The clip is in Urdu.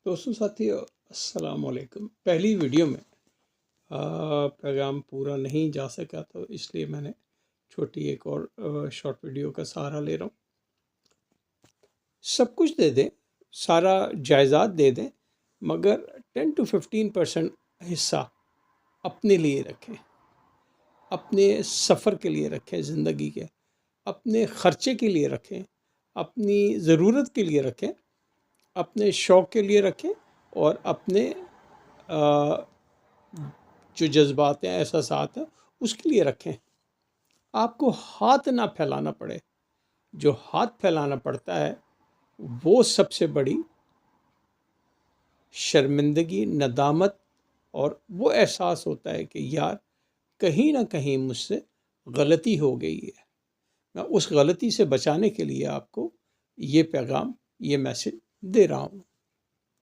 دوستوں ساتھیو السلام علیکم۔ پہلی ویڈیو میں پیغام پورا نہیں جا سکا تو اس لیے میں نے چھوٹی ایک اور شارٹ ویڈیو کا سہارا لے رہا ہوں۔ سب کچھ دے دیں، سارا جائیداد دے دیں، مگر 10 to 15% حصہ اپنے لیے رکھیں، اپنے سفر کے لیے رکھیں، زندگی کے اپنے خرچے کے لیے رکھیں، اپنی ضرورت کے لیے رکھیں، اپنے شوق کے لیے رکھیں، اور اپنے جو جذبات ہیں، احساسات ہیں، اس کے لیے رکھیں۔ آپ کو ہاتھ نہ پھیلانا پڑے۔ جو ہاتھ پھیلانا پڑتا ہے وہ سب سے بڑی شرمندگی، ندامت، اور وہ احساس ہوتا ہے کہ یار کہیں نہ کہیں مجھ سے غلطی ہو گئی ہے۔ میں اس غلطی سے بچانے کے لیے آپ کو یہ پیغام، یہ میسج دے رہا ہوں۔